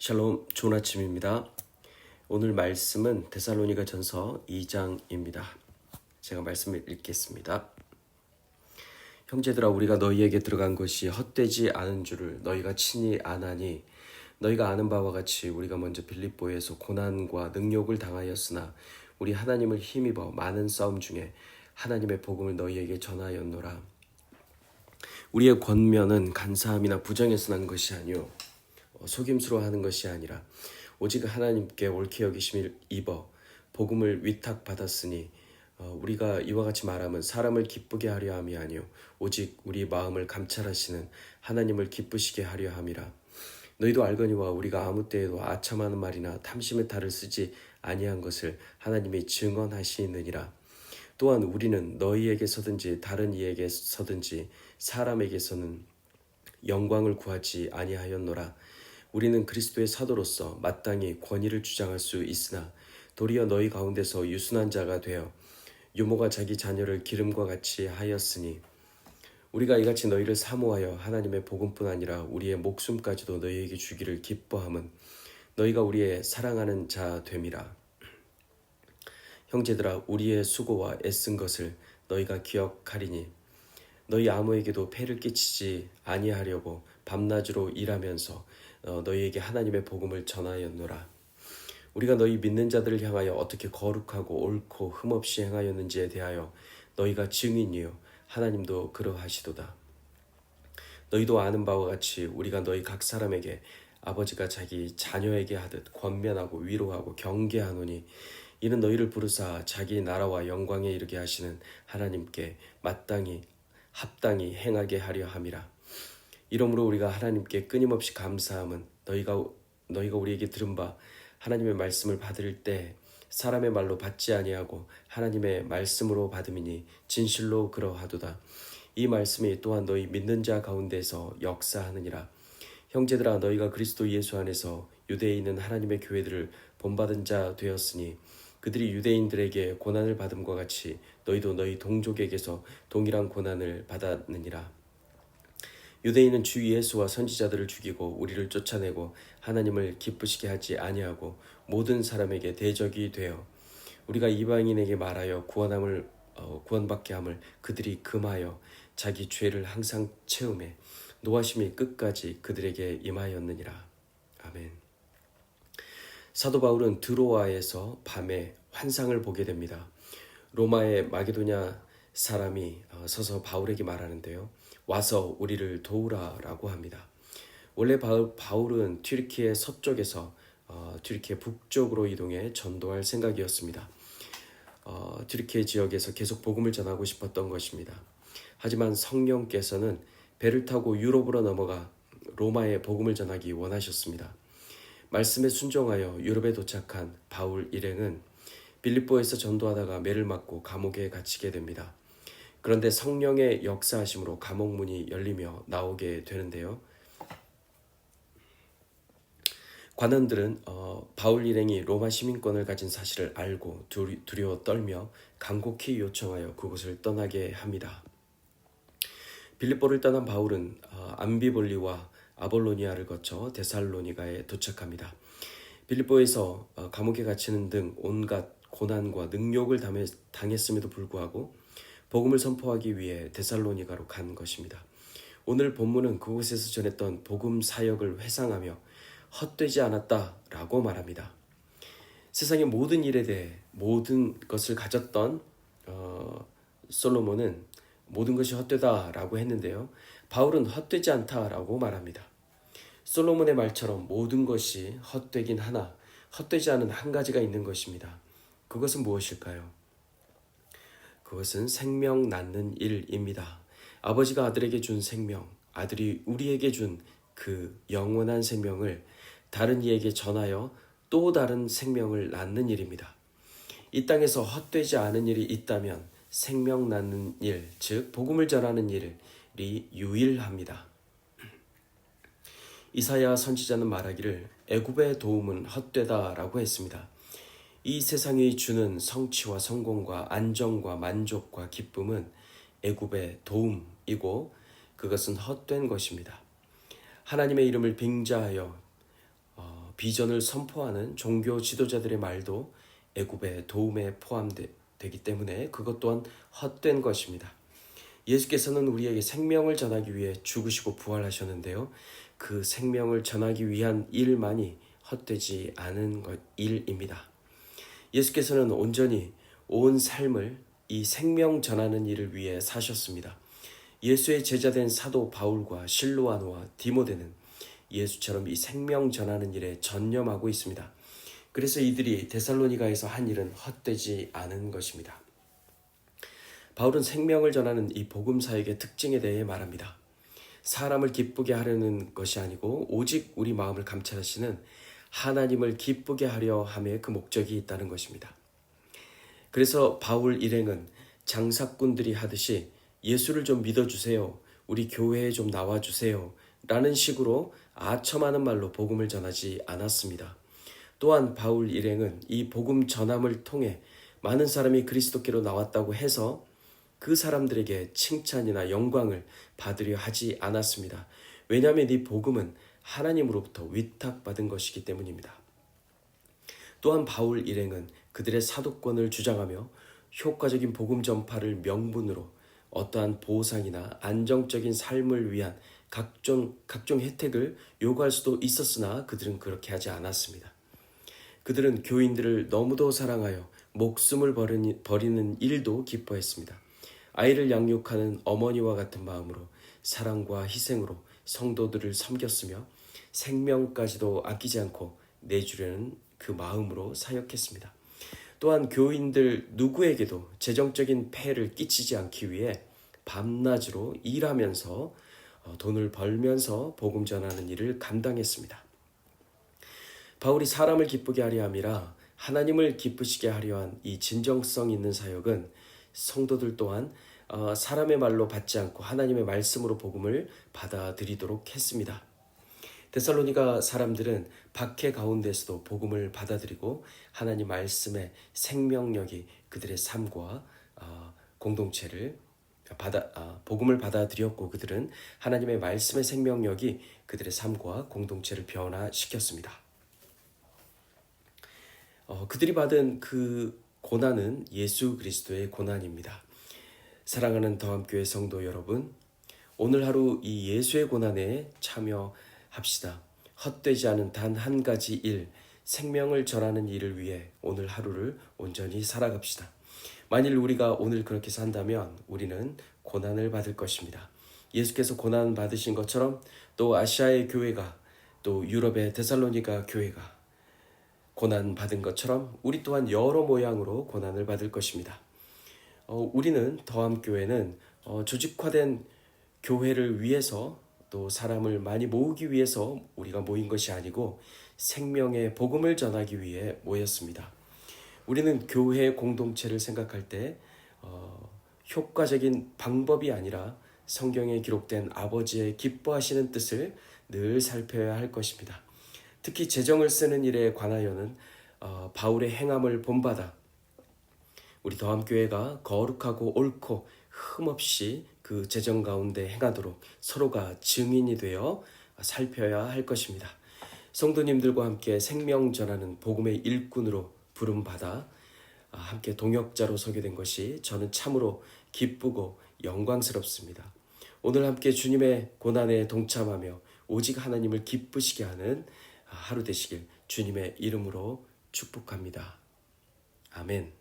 샬롬, 좋은 아침입니다. 오늘 말씀은 데살로니가 전서 2장입니다. 제가 말씀을 읽겠습니다. 형제들아, 우리가 너희에게 들어간 것이 헛되지 않은 줄을 너희가 친히 아나니, 너희가 아는 바와 같이 우리가 먼저 빌립보에서 고난과 능욕을 당하였으나 우리 하나님을 힘입어 많은 싸움 중에 하나님의 복음을 너희에게 전하였노라. 우리의 권면은 간사함이나 부정에서 난 것이 아니요 속임수로 하는 것이 아니라 오직 하나님께 옳게 여기심을 입어 복음을 위탁받았으니 우리가 이와 같이 말하면 사람을 기쁘게 하려 함이 아니요 오직 우리 마음을 감찰하시는 하나님을 기쁘시게 하려 함이라. 너희도 알거니와 우리가 아무 때에도 아첨하는 말이나 탐심의 탈을 쓰지 아니한 것을 하나님이 증언하시느니라. 또한 우리는 너희에게서든지 다른 이에게서든지 사람에게서는 영광을 구하지 아니하였노라. 우리는 그리스도의 사도로서 마땅히 권위를 주장할 수 있으나 도리어 너희 가운데서 유순한 자가 되어 유모가 자기 자녀를 기름과 같이 하였으니 우리가 이같이 너희를 사모하여 하나님의 복음뿐 아니라 우리의 목숨까지도 너희에게 주기를 기뻐함은 너희가 우리의 사랑하는 자 됨이라. 형제들아, 우리의 수고와 애쓴 것을 너희가 기억하리니 너희 아무에게도 폐를 끼치지 아니하려고 밤낮으로 일하면서 너희에게 하나님의 복음을 전하였노라. 우리가 너희 믿는 자들을 향하여 어떻게 거룩하고 옳고 흠없이 행하였는지에 대하여 너희가 증인이요 하나님도 그러하시도다. 너희도 아는 바와 같이 우리가 너희 각 사람에게 아버지가 자기 자녀에게 하듯 권면하고 위로하고 경계하노니 이는 너희를 부르사 자기 나라와 영광에 이르게 하시는 하나님께 마땅히 합당히 행하게 하려 함이라. 이러므로 우리가 하나님께 끊임없이 감사함은 너희가 우리에게 들은 바 하나님의 말씀을 받을 때 사람의 말로 받지 아니하고 하나님의 말씀으로 받음이니 진실로 그러하도다. 이 말씀이 또한 너희 믿는 자 가운데서 역사하느니라. 형제들아, 너희가 그리스도 예수 안에서 유대에 있는 하나님의 교회들을 본받은 자 되었으니 그들이 유대인들에게 고난을 받음과 같이 너희도 너희 동족에게서 동일한 고난을 받았느니라. 유대인은 주 예수와 선지자들을 죽이고 우리를 쫓아내고 하나님을 기쁘시게 하지 아니하고 모든 사람에게 대적이 되어 우리가 이방인에게 말하여 구원받게 함을 그들이 금하여 자기 죄를 항상 채우매 노하심이 끝까지 그들에게 임하였느니라. 아멘. 사도 바울은 드로아에서 밤에 환상을 보게 됩니다. 로마의 마게도냐 사람이 서서 바울에게 말하는데요. 와서 우리를 도우라라고 합니다. 원래 바울은 튀르키예 서쪽에서 튀르키예 북쪽으로 이동해 전도할 생각이었습니다. 튀르키예 지역에서 계속 복음을 전하고 싶었던 것입니다. 하지만 성령께서는 배를 타고 유럽으로 넘어가 로마에 복음을 전하기 원하셨습니다. 말씀에 순종하여 유럽에 도착한 바울 일행은 빌립보에서 전도하다가 매를 맞고 감옥에 갇히게 됩니다. 그런데 성령의 역사하심으로 감옥 문이 열리며 나오게 되는데요. 관원들은 바울 일행이 로마 시민권을 가진 사실을 알고 두려워 떨며 간곡히 요청하여 그곳을 떠나게 합니다. 빌립보를 떠난 바울은 암비볼리와 아볼로니아를 거쳐 데살로니가에 도착합니다. 빌립보에서 감옥에 갇히는 등 온갖 고난과 능욕을 당했음에도 불구하고 복음을 선포하기 위해 데살로니가로 간 것입니다. 오늘 본문은 그곳에서 전했던 복음 사역을 회상하며 헛되지 않았다라고 말합니다. 세상의 모든 일에 대해 모든 것을 가졌던 솔로몬은 모든 것이 헛되다라고 했는데요. 바울은 헛되지 않다라고 말합니다. 솔로몬의 말처럼 모든 것이 헛되긴 하나 헛되지 않은 한 가지가 있는 것입니다. 그것은 무엇일까요? 그것은 생명 낳는 일입니다. 아버지가 아들에게 준 생명, 아들이 우리에게 준 그 영원한 생명을 다른 이에게 전하여 또 다른 생명을 낳는 일입니다. 이 땅에서 헛되지 않은 일이 있다면 생명 낳는 일, 즉 복음을 전하는 일이 유일합니다. 이사야 선지자는 말하기를 애굽의 도움은 헛되다라고 했습니다. 이 세상이 주는 성취와 성공과 안정과 만족과 기쁨은 애굽의 도움이고 그것은 헛된 것입니다. 하나님의 이름을 빙자하여 비전을 선포하는 종교 지도자들의 말도 애굽의 도움에 포함되기 때문에 그것 또한 헛된 것입니다. 예수께서는 우리에게 생명을 전하기 위해 죽으시고 부활하셨는데요. 그 생명을 전하기 위한 일만이 헛되지 않은 일입니다. 예수께서는 온전히 온 삶을 이 생명 전하는 일을 위해 사셨습니다. 예수의 제자된 사도 바울과 실로아노와 디모데는 예수처럼 이 생명 전하는 일에 전념하고 있습니다. 그래서 이들이 데살로니가에서 한 일은 헛되지 않은 것입니다. 바울은 생명을 전하는 이 복음 사역의 특징에 대해 말합니다. 사람을 기쁘게 하려는 것이 아니고 오직 우리 마음을 감찰하시는 하나님을 기쁘게 하려 함에 그 목적이 있다는 것입니다. 그래서 바울 일행은 장사꾼들이 하듯이 예수를 좀 믿어주세요. 우리 교회에 좀 나와주세요. 라는 식으로 아첨하는 말로 복음을 전하지 않았습니다. 또한 바울 일행은 이 복음 전함을 통해 많은 사람이 그리스도께로 나왔다고 해서 그 사람들에게 칭찬이나 영광을 받으려 하지 않았습니다. 왜냐하면 이 복음은 하나님으로부터 위탁받은 것이기 때문입니다. 또한 바울 일행은 그들의 사도권을 주장하며 효과적인 복음 전파를 명분으로 어떠한 보상이나 안정적인 삶을 위한 각종 혜택을 요구할 수도 있었으나 그들은 그렇게 하지 않았습니다. 그들은 교인들을 너무도 사랑하여 목숨을 버리는 일도 기뻐했습니다. 아이를 양육하는 어머니와 같은 마음으로 사랑과 희생으로 성도들을 섬겼으며 생명까지도 아끼지 않고 내주려는 그 마음으로 사역했습니다. 또한 교인들 누구에게도 재정적인 폐해를 끼치지 않기 위해 밤낮으로 일하면서 돈을 벌면서 복음 전하는 일을 감당했습니다. 바울이 사람을 기쁘게 하려 함이라 하나님을 기쁘시게 하려 한 이 진정성 있는 사역은 성도들 또한 사람의 말로 받지 않고 하나님의 말씀으로 복음을 받아들이도록 했습니다. 데살로니가 사람들은 박해 가운데서도 복음을 받아들이고 하나님 말씀의 생명력이 그들의 삶과 공동체를 복음을 받아들였고 그들은 하나님의 말씀의 생명력이 그들의 삶과 공동체를 변화시켰습니다. 그들이 받은 그 고난은 예수 그리스도의 고난입니다. 사랑하는 더함교회 성도 여러분, 오늘 하루 이 예수의 고난에 참여합시다. 헛되지 않은 단 한 가지 일, 생명을 전하는 일을 위해 오늘 하루를 온전히 살아갑시다. 만일 우리가 오늘 그렇게 산다면 우리는 고난을 받을 것입니다. 예수께서 고난 받으신 것처럼 또 아시아의 교회가 또 유럽의 데살로니가 교회가 고난 받은 것처럼 우리 또한 여러 모양으로 고난을 받을 것입니다. 우리는 더함교회는 조직화된 교회를 위해서 또 사람을 많이 모으기 위해서 우리가 모인 것이 아니고 생명의 복음을 전하기 위해 모였습니다. 우리는 교회 공동체를 생각할 때 효과적인 방법이 아니라 성경에 기록된 아버지의 기뻐하시는 뜻을 늘 살펴야 할 것입니다. 특히 재정을 쓰는 일에 관하여는 바울의 행함을 본받아 우리 더함교회가 거룩하고 옳고 흠없이 그 재정 가운데 행하도록 서로가 증인이 되어 살펴야 할 것입니다. 성도님들과 함께 생명 전하는 복음의 일꾼으로 부름받아 함께 동역자로 서게 된 것이 저는 참으로 기쁘고 영광스럽습니다. 오늘 함께 주님의 고난에 동참하며 오직 하나님을 기쁘시게 하는 하루 되시길 주님의 이름으로 축복합니다. 아멘.